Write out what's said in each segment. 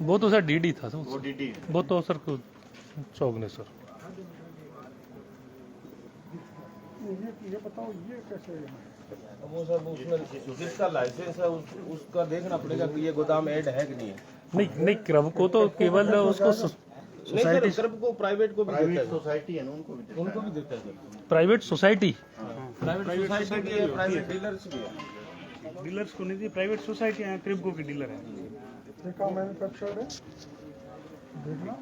वो तो sir DD था सर, वो डीडी है। वो तो सर चौक ने सर। ये बताओ ये कैसे है? वो सब उसमें जिसका लाइसेंस है उसका देखना पड़ेगा कि ये गोदाम ऐड है कि नहीं है। नहीं क्रब को तो केवल उसको सोसाइटी, क्रब को प्राइवेट को भी देता प्राइवेट है, सोसाइटी है ना, उनको भी देता है। भी देता है। प्राइवेट सोसाइटी, प्राइवेट सोसाइटी भी है, प्राइवेट डीलर्स भी है। डीलर्स को नहीं दी, प्राइवेट सोसाइटी है, क्रिप्को के डीलर है। देखा मैन्युफैक्चर्ड है, देखना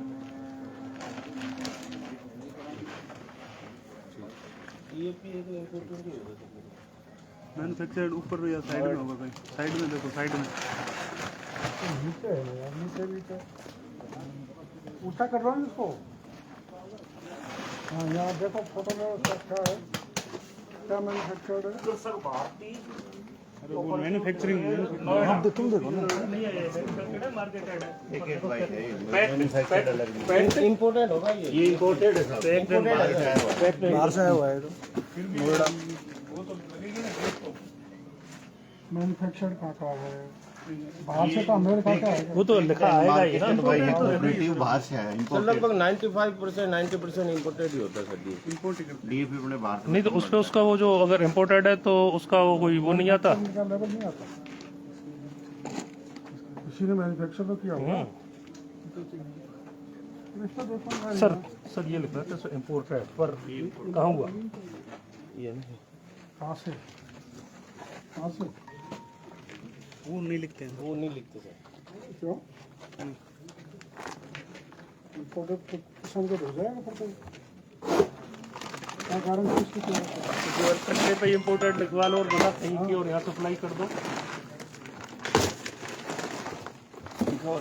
मैन्युफैक्चर्ड ऊपर या साइड में होगा, कहीं साइड में देखो, साइड में नीचे है यार, नीचे नीचे ऊँचा कर रहा हूँ इसको। हाँ यहाँ देखो फोटो में उसका क्या है, क्या मैन्युफैक्चर्ड है। अरे वो मैन्युफैक्चरिंग आप तुम देखो ना, एक बाइक है ये मैन्युफैक्चर्ड अलग है। इम्पोर्टेड होगा ये इंपोर्टेड है सर, इंपोर्टेड है। बाहर से आया हुआ है तो नोएडा मैन्युफैक्चर्ड का है, बाहर से तो हमें क्या है। वो तो लिखा आएगा ही ना। तो भाई इंपोर्टेड बाहर से है, तो इंपोर्टेड। लगभग 95% 90% इम्पोर्टेड ही होता है सर ये। डीएपी अपने बाहर से। नहीं तो उसका उसका वो जो अगर इम्पोर्टेड है तो उसका वो कोई वो नहीं आता। का लेवल नहीं आता, किसी ने मैन्युफैक्चर तो किया होगा। इसका देखो ना सर सर ये लिख रहा था इम्पोर्टेड पर कहाँ हुआ? ये कहाँ से, कहाँ से वो नहीं लिखते हैं। वो नहीं लिखते सर। क्यों प्रोडक्ट किसान को हो जाएगा फिर कोई क्या कारण है इसकी क्या है? कट्टे पे इम्पोर्टेड लिखवा लो और बना कहीं की और यहाँ सप्लाई कर दो। इनको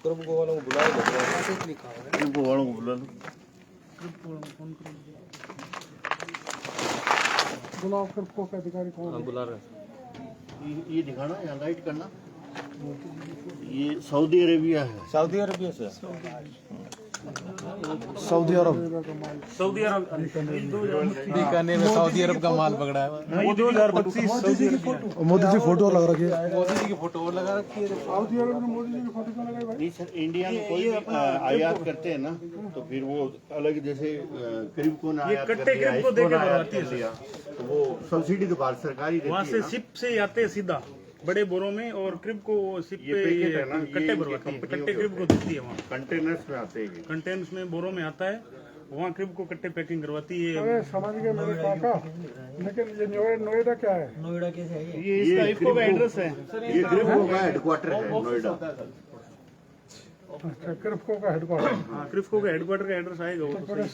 क्रब को वालों को बुलाया जाता है। इनको वालों को बुला लो। बुलाओ फिर को अधिकारी कौन हाँ है? बुला रहे हैं। ये दिखाना, यहाँ लाइट करना। ये सऊदी अरेबिया है। सऊदी अरबिया से सऊदी अरब सऊदी अरब बीकानेर में सऊदी अरब का माल पकड़ा है। वो 2025 सऊदी अरब मोदी जी फोटो लगा रखी है। मोदी जी की फोटो और लगा रखी है। सऊदी अरब में मोदी जी की फोटो क्यों लगाई भाई? नहीं सर, इंडिया में कोई भी आयात करते हैं ना, तो फिर वो अलग, जैसे करीब को ना आयात कट्टे कर दिया, क्रिप्को इसको देके ना आयात बनवाती है कर दिया, तो वो सब्सिडी तो भारत सरकारी वहाँ देती से है ना। शिप से आते हैं सीधा बड़े बोरों में, और क्रिप को शिप ये पे पैकेट है ना, ये कट्टे इनकी भरवाती है, कंपनियों कट्टे के क्रिप को होते देती है वहाँ। कंटेनर्स में आते हैं। कंटेनर्स में बोरों में आता है, वहाँ क्रिप को कट्टे पैकिंग करवाती है। अरे समझ गए मेरे काका, लेकिन ये नोएडा क्या है? ये इसका इफको का एड्रेस है। ये क्रिप्को का हेडक्वार्टर है नोएडा। अच्छा क्रिप्को का हेडक्वार्टर। हाँ, क्रिप्को का हेडक्वार्टर का एड्रेस आएगा वो तो बड़े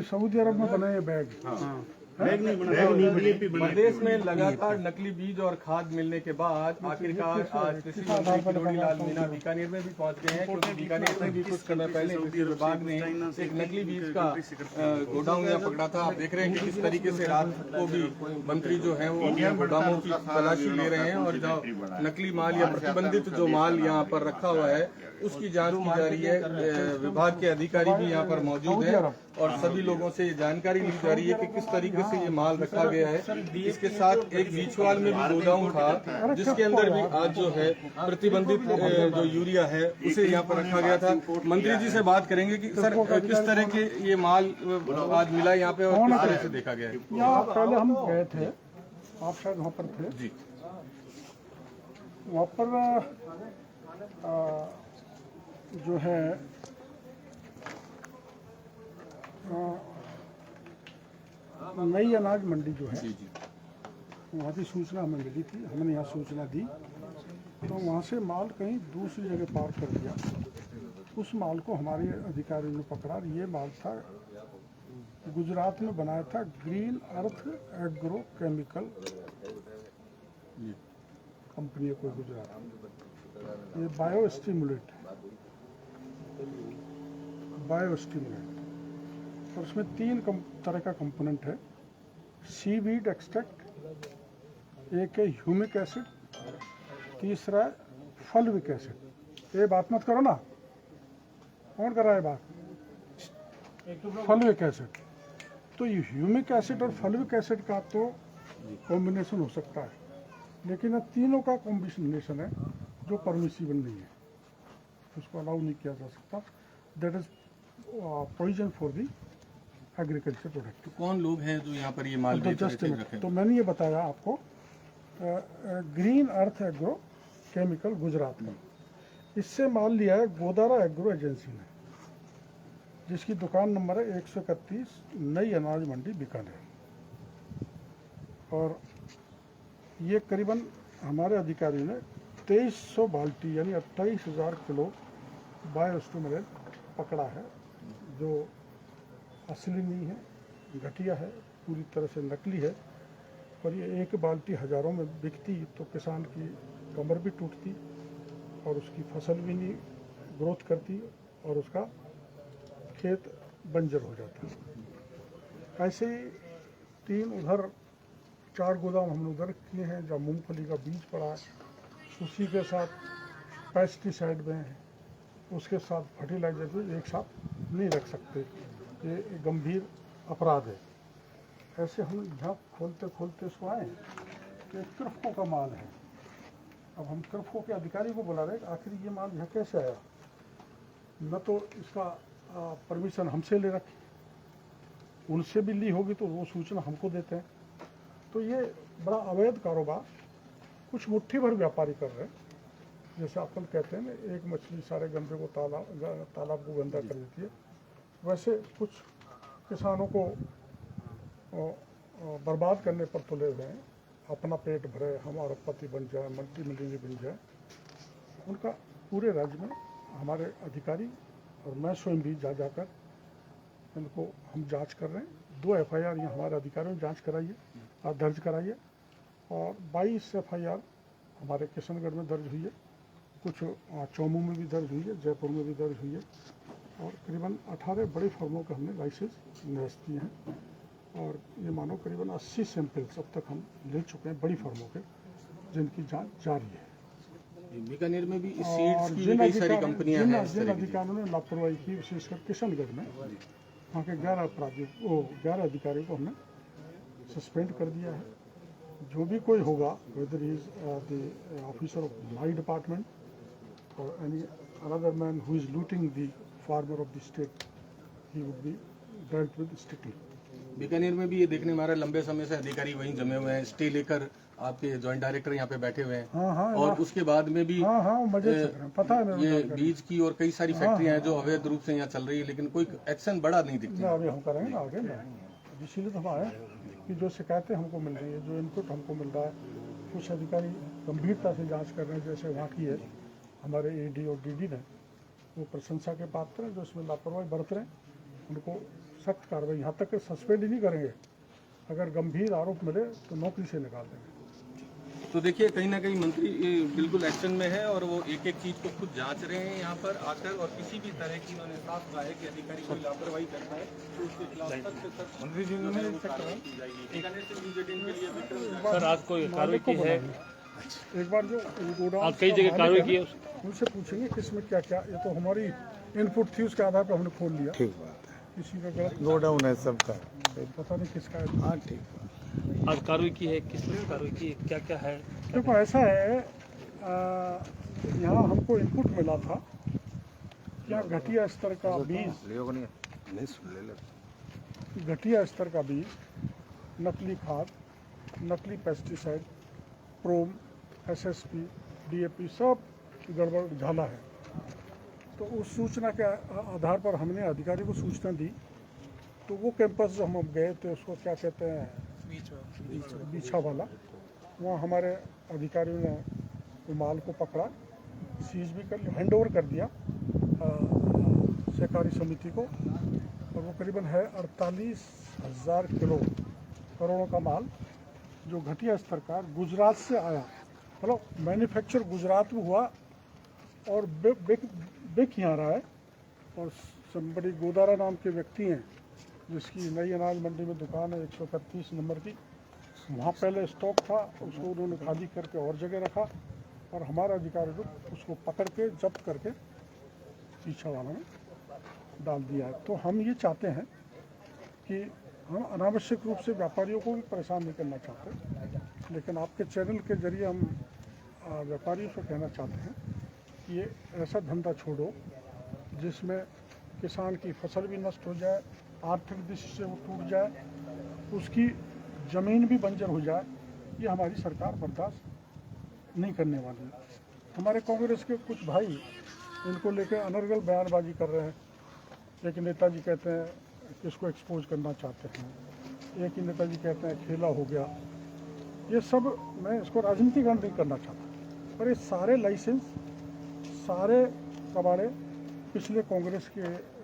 सऊदी अरब में बने ये बैग। हाँ, बैग नहीं बना, डीएपी बना। प्रदेश में लगातार नकली बीज और खाद मिलने के बाद आखिरकार आज कृषि मंत्री किरोड़ी लाल मीणा बीकानेर में भी पहुंच गए हैं, क्योंकि बीकानेर में भी कुछ समय पहले कृषि विभाग ने एक नकली बीज का गोडाउन यहाँ पकड़ा था। आप देख रहे हैं कि किस तरीके से रात को भी मंत्री जो है वो अपने गोदामों की तलाशी ले रहे हैं, और जो नकली माल या प्रतिबंधित जो माल यहाँ पर रखा हुआ है उसकी जांच की जा रही है। विभाग के अधिकारी भी यहाँ पर मौजूद हैं और सभी लोगों से ये जानकारी ली जा रही है कि किस तरीके से ये माल रखा गया है। इसके साथ एक बीचवाल में भी गोदाम था जिसके अंदर भी आज जो है प्रतिबंधित जो यूरिया है उसे यहाँ पर रखा गया था। मंत्री जी से बात करेंगे कि सर किस तरह के ये माल आज मिला यहाँ पे और किस तरह से देखा गया है। यहाँ पहले हम गए थे, आप शायद वहाँ पर थे जी। वहाँ पर जो है नई अनाज मंडी जो है वहाँ की सूचना हमें मिली थी, हमने यहाँ सूचना दी तो वहाँ से माल कहीं दूसरी जगह पार कर दिया। उस माल को हमारे अधिकारियों ने पकड़ा। ये माल था गुजरात में बनाया था, green earth agro chemical company है कोई गुजरात में। ये बायो स्टिमुलेंट और उसमें 3 तरह का कंपोनेंट है। सीवीड एक्सट्रैक्ट, एक है ह्यूमिक एसिड, तीसरा है फल्विक एसिड। ये बात मत करो ना, कौन कर रहा है बात? Fulvic acid. तो ये ह्यूमिक एसिड और फल्विक एसिड का तो कॉम्बिनेशन हो सकता है, लेकिन ये तीनों का कॉम्बिनेशन है जो परमिसिबल नहीं है, उसको अलाउ नहीं किया जा सकता। That is poison for the agriculture product. तो कौन लोग हैं जो यहाँ पर ये माल बेच रहे थे, रखे? तो मैंने ये बताया आपको, green earth agro chemical Gujarat में, इससे माल लिया है गोदारा एग्रो एजेंसी ने, जिसकी दुकान नंबर है 131 नई अनाज मंडी बीकानेर। और ये करीबन हमारे अधिकारी ने 2300 बाल्टी यानी 28,000 किलो बायोस्टिमुलेंट पकड़ा है, जो असली नहीं है, घटिया है, पूरी तरह से नकली है। और ये एक बाल्टी हज़ारों में बिकती तो किसान की कमर भी टूटती और उसकी फसल भी नहीं ग्रोथ करती और उसका खेत बंजर हो जाता। ऐसे ही 3 उधर 4 गोदाम हमने उधर किए हैं जहाँ मूंगफली का बीज पड़ा है, उसी के साथ पेस्टिसाइड में है, उसके साथ फर्टिलाइजर भी एक साथ नहीं रख सकते, ये गंभीर अपराध है। ऐसे हम जहाँ खोलते खोलते इसको आए कि कृफको का माल है। अब हम कृफको के अधिकारी को बुला रहे हैं आखिर ये माल यहाँ कैसे आया, न तो इसका परमिशन हमसे ले रखी, उनसे भी ली होगी तो वो सूचना हमको देते हैं। तो ये बड़ा अवैध कारोबार कुछ मुट्ठी भर व्यापारी कर रहे हैं। जैसे अपन कहते हैं ना, एक मछली सारे गंदे को तालाब को गंदा कर देती है, वैसे कुछ किसानों को बर्बाद करने पर तुले हुए हैं। अपना पेट भरे, हमारा पति बन जाए, मल्टी मिलियनर बन जाए। उनका पूरे राज्य में हमारे अधिकारी और मैं स्वयं भी जाकर इनको हम जांच कर रहे हैं। 2 FIR यहाँ हमारे अधिकारियों ने जांच कराई है, दर्ज कराई है, और 22 FIR हमारे किशनगढ़ में दर्ज हुई है, कुछ चौमू में भी दर्ज हुई है, जयपुर में भी दर्ज हुई है, और करीबन 18 बड़े फर्मों के हमने लाइसेंस निरस्त किए हैं। और ये मानो करीबन 80 सैंपल्स अब तक हम ले चुके हैं बड़ी फर्मों के, जिनकी जांच जारी है। बीकानेर में भी इस सीड्स की कई सारी कंपनियां हैं। जिन अधिकारियों ने लापरवाही की, विशेषकर किशनगढ़ में, वहाँ के 11 अधिकारियों को हमने सस्पेंड कर दिया है। जो भी कोई होगा, whether is the officer of my department और any another man who is looting the farmer of the state, he would be dealt with strictly. Bikaner में भी ये देखने में आ रहा है, लंबे समय से अधिकारी वहीं जमे हुए हैं, स्टे लेकर आपके जॉइंट डायरेक्टर यहाँ पे बैठे हुए हैं। हाँ, और उसके बाद में भी मजे से पता है ये बीज की और कई सारी फैक्ट्रियां हैं जो अवैध रूप से यहाँ चल रही है, लेकिन कोई एक्शन बड़ा नहीं दिखता। अभी हम करेंगे ना आगे ना, इसीलिए तो हम आए कि जो शिकायतें हमको मिल रही है, जो इनपुट हमको मिल रहा है, कुछ अधिकारी गंभीरता से जांच कर रहे हैं। जैसे वहाँ की है हमारे AD और DD ने, वो प्रशंसा के पात्र हैं। जो इसमें लापरवाही बरत रहे हैं उनको सख्त कार्रवाई, यहाँ तक कि सस्पेंड ही नहीं करेंगे, अगर गंभीर आरोप मिले तो नौकरी से निकाल देंगे। तो देखिए, कहीं ना कहीं मंत्री बिल्कुल एक्शन में है और वो एक एक चीज को खुद जांच रहे हैं यहाँ पर आकर, और किसी भी तरह की उन्होंने साफ कहा है कि अधिकारी कोई लापरवाही करता है तो उसके खिलाफ सख्त से सख्त मंत्री जी ने कार्रवाई की जाएगी। बीकानेर से न्यूज़ 18 के लिए विक्रम। सर, आज कोई कार्रवाई की है? एक बार जो गोडाउन आज कई जगह कार्रवाई की है, उनसे पूछेंगे किसमें क्या क्या, ये तो हमारी इनपुट थी, उसके आधार पर हमने खोल लिया। ठीक बात है, किसी का गलत गोडाउन है सबका, पता नहीं किसका है। हाँ ठीक बात। आज कार्रवाई की है, किस तरह कार्रवाई की है, क्या क्या है? देखो ऐसा है, यहाँ हमको इनपुट मिला था क्या घटिया स्तर का बीज, घटिया स्तर का बीज, नकली खाद, नकली पेस्टिसाइड, प्रोम, SSP, DAP सब गड़बड़ झाला है। तो उस सूचना के आधार पर हमने अधिकारी को सूचना दी। तो वो कैंपस जो हम गए थे, उसको क्या कहते हैं, बीछा वाला, वहाँ हमारे अधिकारियों ने वो माल को पकड़ा, सीज भी कर लिया, हैंड ओवर कर दिया सहकारी समिति को। और वो करीबन है 48,000 किलो करोड़ों का माल, जो घटिया स्तर का गुजरात से आया, मतलब मैन्युफैक्चर गुजरात में हुआ और बिक यहाँ रहा है। और बड़ी गोदारा नाम के व्यक्ति हैं, जिसकी नई अनाज मंडी में दुकान है 131 नंबर की, वहाँ पहले स्टॉक था, उसको उन्होंने खाली करके और जगह रखा, और हमारा अधिकारी लोग उसको पकड़ के जब्त करके पीछा वाला में डाल दिया है। तो हम ये चाहते हैं कि हम अनावश्यक रूप से व्यापारियों को भी परेशान नहीं करना चाहते। लेकिन आपके चैनल के जरिए हम व्यापारियों से कहना चाहते हैं कि ये ऐसा धंधा छोड़ो जिसमें किसान की फसल भी नष्ट हो जाए, आर्थिक दृष्टि से वो टूट जाए, उसकी ज़मीन भी बंजर हो जाए। ये हमारी सरकार बर्दाश्त नहीं करने वाली है। हमारे कांग्रेस के कुछ भाई इनको लेकर अनर्गल बयानबाजी कर रहे हैं। एक नेताजी कहते हैं कि इसको एक्सपोज करना चाहते हैं, एक ही नेताजी कहते हैं खेला हो गया। ये सब मैं इसको राजनीतिकरण नहीं करना चाहता, पर ये सारे लाइसेंस, सारे कबाड़े पिछले कांग्रेस के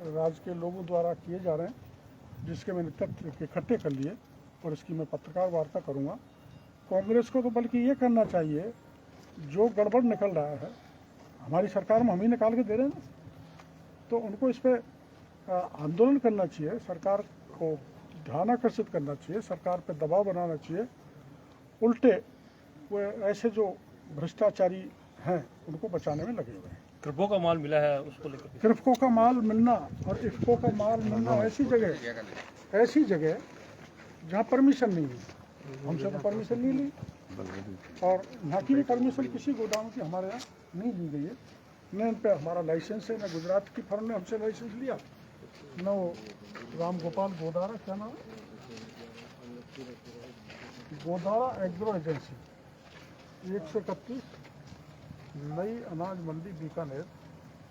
राज के लोगों द्वारा किए जा रहे हैं, जिसके मैंने तथ्य इकट्ठे कर लिए और इसकी मैं पत्रकार वार्ता करूंगा। कांग्रेस को तो बल्कि ये करना चाहिए, जो गड़बड़ निकल रहा है हमारी सरकार में हम ही निकाल के दे रहे हैं ना, तो उनको इस पर आंदोलन करना चाहिए, सरकार को ध्यान आकर्षित करना चाहिए, सरकार पर दबाव बनाना चाहिए। उल्टे वो ऐसे जो भ्रष्टाचारी हैं उनको बचाने में लगे हुए हैं। कृपो का माल मिला है, उसको लेकर क्रिप्को का माल मिलना और इफ्को का माल मिलना ऐसी जगह जहाँ परमिशन नहीं है, हमसे तो परमिशन नहीं ली, और यहाँ की भी परमिशन किसी गोदाम की हमारे यहाँ नहीं ली गई है। न इन पर हमारा लाइसेंस है, न गुजरात की फर्म ने हमसे लाइसेंस लिया, न वो राम गोपाल गोदारा, क्या नाम है, गोदारा एग्रो एजेंसी 131 नई अनाज मंडी बीकानेर,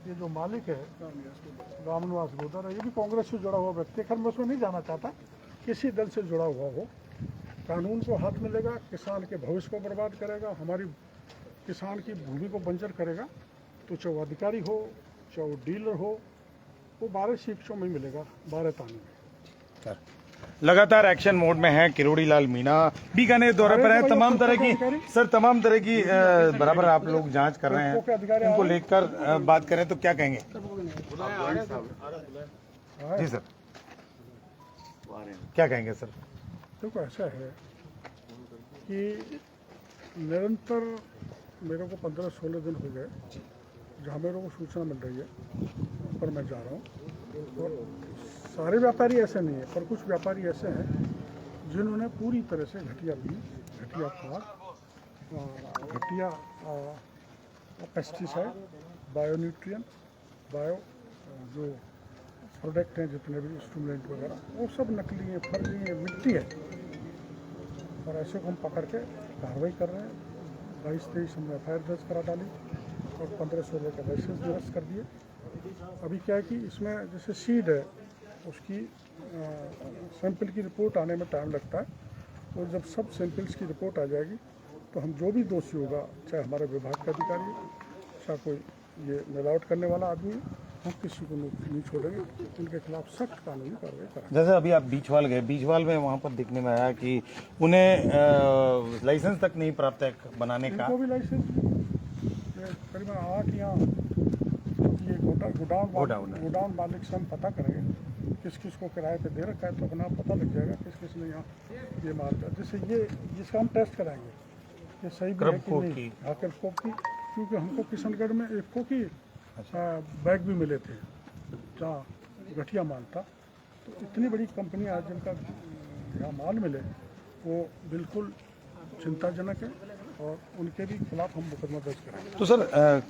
ये जो मालिक है रामनिवास गोदारा, ये भी कांग्रेस से जुड़ा हुआ व्यक्ति। खैर मैं उसमें नहीं जाना चाहता, किसी दल से जुड़ा हुआ हो, कानून को हाथ में लेगा, किसान के भविष्य को बर्बाद करेगा, हमारी किसान की भूमि को बंजर करेगा, तो चाहे वो अधिकारी हो, चाहे वो डीलर हो, वो 12 शिक्षों में मिलेगा, 12 ताने में। लगातार एक्शन मोड में है किरोड़ी लाल मीणा, बीकानेर दौरे पर है। तमाम तरह की बराबर आप लोग जांच कर रहे हैं, उनको लेकर बात करें तो क्या कहेंगे? जी सर, क्या कहेंगे सर? देखो ऐसा है कि निरंतर मेरे को 15-16 दिन हो गए जहाँ मेरे को सूचना मिल रही है, पर मैं जा रहा हूँ। और सारे व्यापारी ऐसे नहीं है, पर कुछ व्यापारी ऐसे हैं जिन्होंने पूरी तरह से घटिया बीज, घटिया खाद, घटिया पेस्टिसाइड, बायोन्यूट्रिएंट, जो प्रोडक्ट हैं, जितने भी स्टूडेंट वगैरह, वो सब नकली हैं, फर्जी हैं, मिट्टी है। और ऐसे को हम पकड़ के कार्रवाई कर रहे हैं। 22-23 हमने FIR दर्ज करा डाली और 15-16 का लाइसेंस निरस्त कर दिए। अभी क्या है कि इसमें जैसे सीड है, उसकी सैंपल की रिपोर्ट आने में टाइम लगता है, और जब सब सैंपल्स की रिपोर्ट आ जाएगी तो हम जो भी दोषी होगा, चाहे हमारे विभाग का अधिकारी, चाहे कोई ये मिलावट करने वाला आदमी, हम किसी को नहीं छोड़ेंगे, उनके खिलाफ सख्त कानूनी कार्रवाई करेंगे। जैसे अभी आप बीचवाल गए, बीचवाल में वहाँ पर दिखने में आया कि उन्हें लाइसेंस तक नहीं प्राप्त है बनाने का। इनको भी लाइसेंस करीबन 8 यहाँ ये गोडाउन मालिक से हम पता करेंगे किस किस को किराए पे दे रखा है, तो अपना पता लग जाएगा किस किस ने यहाँ ये माल का, जैसे ये जिसका हम टेस्ट कराएंगे ये सही भी है कि नहीं। क्रिप्को की, क्योंकि हमको किशनगढ़ में इफ्को की बैग भी मिले थे जहाँ घटिया माल था। तो इतनी बड़ी कंपनी आज जिनका यहाँ माल मिले, वो बिल्कुल चिंताजनक है, और उनके भी खिलाफ हम मुकदमा दर्ज करेंगे। तो सर